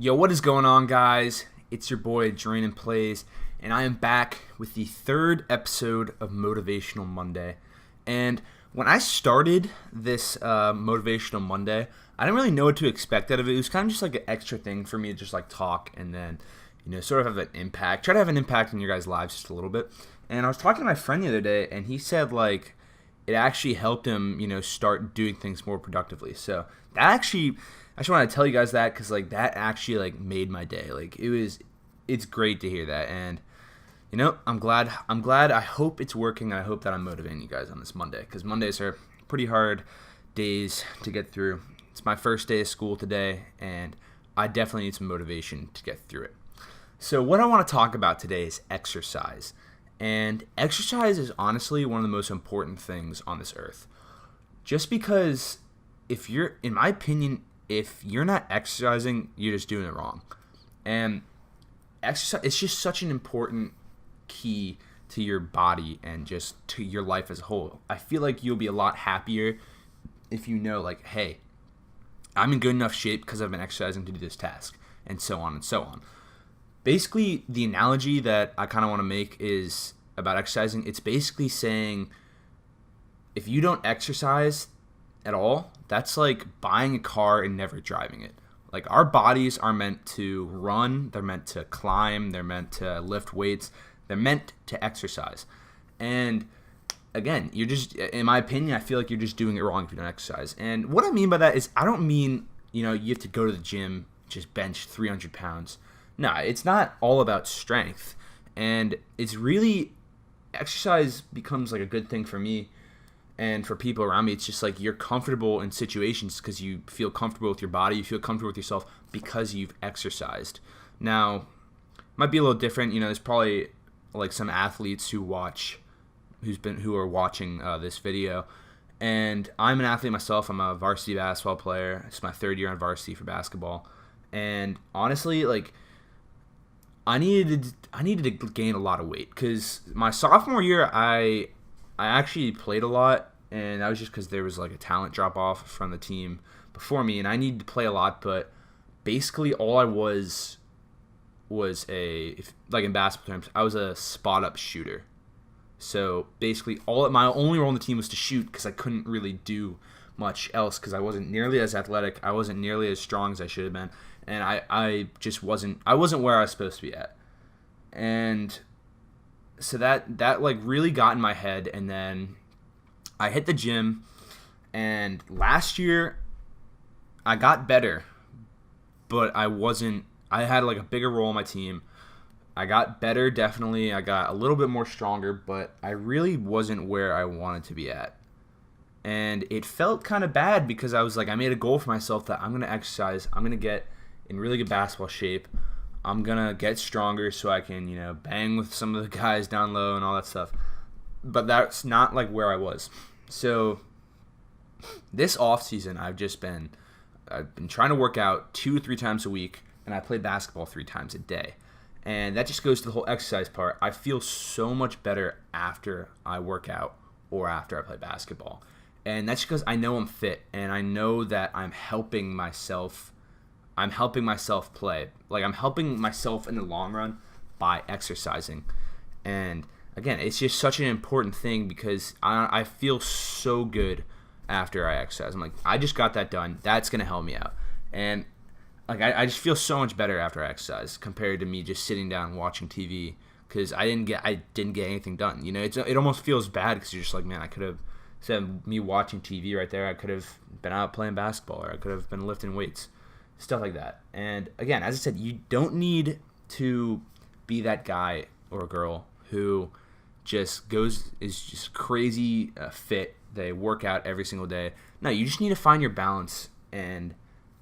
Yo, what is going on, guys? It's your boy, Drain and Plays, and I am back with the third episode of Motivational Monday. And when I started this Motivational Monday, I didn't really know what to expect out of it. It was kind of just like an extra thing for me to just like talk and then, sort of have an impact. Try to have an impact in your guys' lives just a little bit. And I was talking to my friend the other day, and he said like it actually helped him, start doing things more productively. So that actually, I just want to tell you guys that because like that actually like made my day. Like it's great to hear that, and I'm glad. I hope it's working. I hope that I'm motivating you guys on this Monday because Mondays are pretty hard days to get through. It's my first day of school today, and I definitely need some motivation to get through it. So what I want to talk about today is exercise. And exercise is honestly one of the most important things on this earth. Just because in my opinion, if you're not exercising, you're just doing it wrong. And exercise, it's just such an important key to your body and just to your life as a whole. I feel like you'll be a lot happier if you know like, hey, I'm in good enough shape because I've been exercising to do this task, and so on and so on. Basically, the analogy that I kind of want to make is about exercising. It's basically saying if you don't exercise at all, that's like buying a car and never driving it. Like our bodies are meant to run, they're meant to climb, they're meant to lift weights, they're meant to exercise. And again, you're just, in my opinion, I feel like you're just doing it wrong if you don't exercise. And what I mean by that is I don't mean, you have to go to the gym, just bench 300 pounds. No, it's not all about strength. And it's really, exercise becomes like a good thing for me and for people around me. It's just like you're comfortable in situations because you feel comfortable with your body, you feel comfortable with yourself because you've exercised. Now, it might be a little different. There's probably like some athletes who are watching this video. And I'm an athlete myself. I'm a varsity basketball player. It's my third year on varsity for basketball. And honestly, like I needed to gain a lot of weight because my sophomore year I actually played a lot, and that was just because there was like a talent drop off from the team before me, and I needed to play a lot. But basically, all I was like in basketball terms, I was a spot up shooter. So basically, my only role on the team was to shoot because I couldn't really do much else because I wasn't nearly as athletic, I wasn't nearly as strong as I should have been, and I just wasn't where I was supposed to be at. And so that like really got in my head, and then I hit the gym, and last year I got better, but I had like a bigger role on my team. I got better, definitely. I got a little bit more stronger, but I really wasn't where I wanted to be at. And it felt kind of bad because I was like, I made a goal for myself that I'm going to exercise. I'm going to get in really good basketball shape. I'm going to get stronger so I can, bang with some of the guys down low and all that stuff. But that's not like where I was. So this off season, I've been trying to work out 2 or 3 times a week, and I play basketball 3 times a day. And that just goes to the whole exercise part. I feel so much better after I work out or after I play basketball. And that's because I know I'm fit, and I know that I'm helping myself play. Like I'm helping myself in the long run by exercising. And again, it's just such an important thing because I feel so good after I exercise. I'm like, I just got that done. That's going to help me out. And like I just feel so much better after I exercise compared to me just sitting down watching TV because I didn't get anything done. It almost feels bad because you're just like, man, I could have, instead of me watching TV right there, I could have been out playing basketball, or I could have been lifting weights, stuff like that. And again, as I said, you don't need to be that guy or girl who is just crazy fit. They work out every single day. No, you just need to find your balance and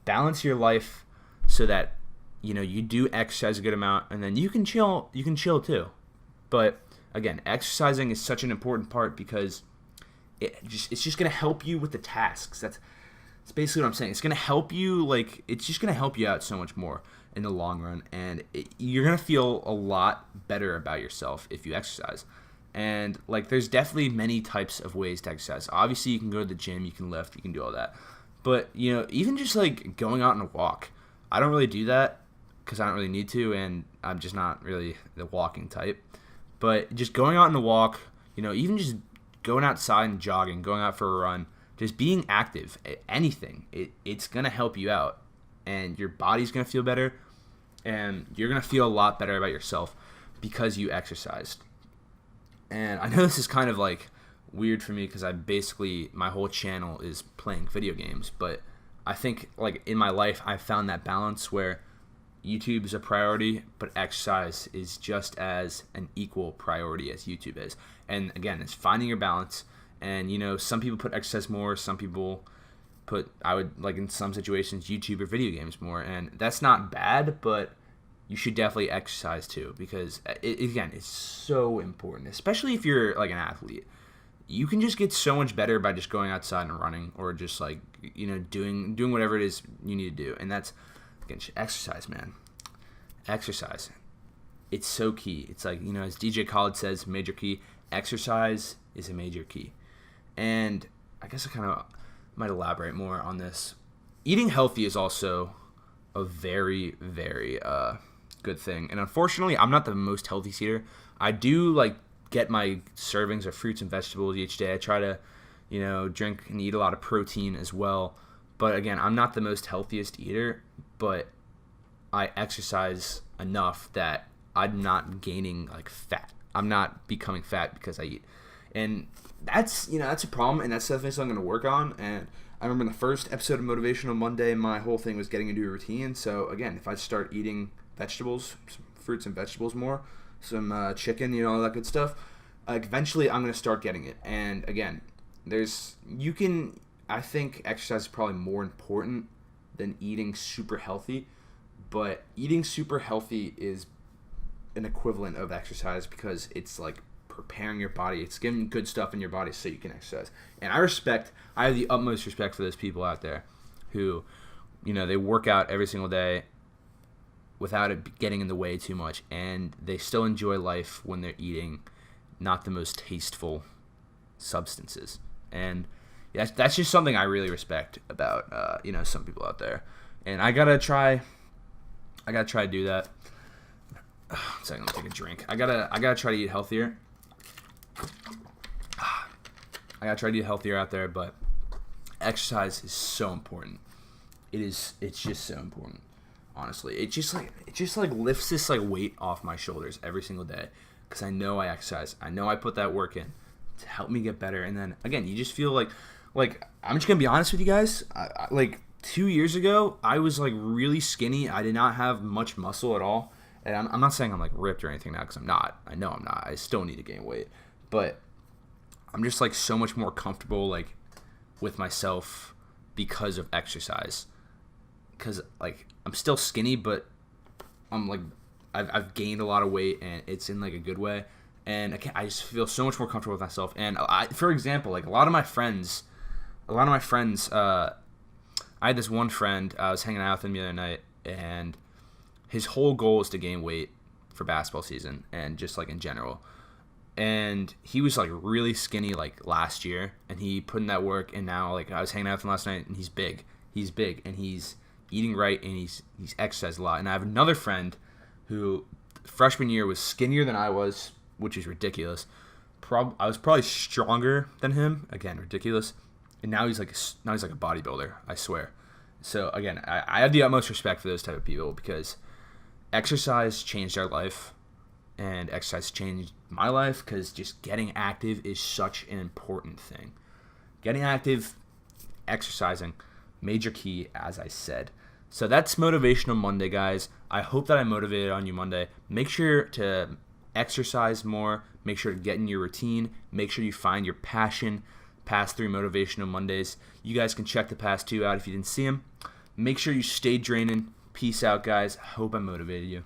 balance your life so that you do exercise a good amount, and then you can chill too. But again, exercising is such an important part because it's just going to help you with the tasks. That's basically what I'm saying. It's going to help you, it's just going to help you out so much more in the long run, and you're going to feel a lot better about yourself if you exercise. And there's definitely many types of ways to exercise. Obviously, you can go to the gym, you can lift, you can do all that. But, even just going out on a walk, I don't really do that. because I don't really need to, and I'm just not really the walking type. But just going out on a walk, even just going outside and jogging, going out for a run, just being active, anything, it's going to help you out. And your body's going to feel better, and you're going to feel a lot better about yourself because you exercised. And I know this is kind of like weird for me because my whole channel is playing video games, but I think like in my life I've found that balance where YouTube is a priority, but exercise is just as an equal priority as YouTube is. And again, it's finding your balance. And some people put exercise more, some people put, I would like in some situations, YouTube or video games more, and that's not bad, but you should definitely exercise too, because again, it's so important, especially if you're like an athlete. You can just get so much better by just going outside and running, or just like doing whatever it is you need to do. And that's, again, exercise, man. Exercise, it's so key. It's like, as DJ Khaled says, major key. Exercise is a major key. And I guess I kind of might elaborate more on this. Eating healthy is also a very, very good thing. And unfortunately, I'm not the most healthy eater. I do like get my servings of fruits and vegetables each day. I try to, drink and eat a lot of protein as well. But again, I'm not the most healthiest eater, but I exercise enough that I'm not gaining like fat. I'm not becoming fat because I eat. And that's a problem, and that's definitely something I'm going to work on. And I remember in the first episode of Motivational Monday, my whole thing was getting into a routine. So again, if I start eating vegetables, some fruits and vegetables more, some chicken, all that good stuff, eventually I'm going to start getting it. And again, I think exercise is probably more important than eating super healthy, but eating super healthy is an equivalent of exercise because it's like preparing your body. It's getting good stuff in your body so you can exercise. And I have the utmost respect for those people out there who, they work out every single day without it getting in the way too much, and they still enjoy life when they're eating not the most tasteful substances. And that's just something I really respect about some people out there. And I gotta try to do that. Second, let me take a drink. I gotta try to eat healthier. I gotta try to eat healthier out there, but exercise is so important. It's just so important. Honestly, it just lifts this like weight off my shoulders every single day because I know I exercise. I know I put that work in to help me get better. And then again, you just feel like I'm just gonna be honest with you guys. Like 2 years ago, I was like really skinny. I did not have much muscle at all. And I'm not saying I'm like ripped or anything now, because I'm not. I know I'm not. I still need to gain weight, but I'm just like so much more comfortable like with myself because of exercise. Because like I'm still skinny, but I'm like I've gained a lot of weight, and it's in like a good way. And I just feel so much more comfortable with myself. And for example, like a lot of my friends, I had this one friend, I was hanging out with him the other night, and his whole goal is to gain weight for basketball season and just like in general. And he was like really skinny like last year, and he put in that work, and now like I was hanging out with him last night, and he's big, and he's eating right, and he's exercised a lot. And I have another friend who freshman year was skinnier than I was, which is ridiculous. I was probably stronger than him, again, ridiculous. And now he's like a bodybuilder, I swear. So again, I have the utmost respect for those type of people because exercise changed our life, and exercise changed my life because just getting active is such an important thing. Getting active, exercising, major key, as I said. So that's Motivational Monday, guys. I hope that I motivated on you Monday. Make sure to exercise more. Make sure to get in your routine. Make sure you find your passion. Past 3 Motivational Mondays. You guys can check the past 2 out if you didn't see them. Make sure you stay draining. Peace out, guys. Hope I motivated you.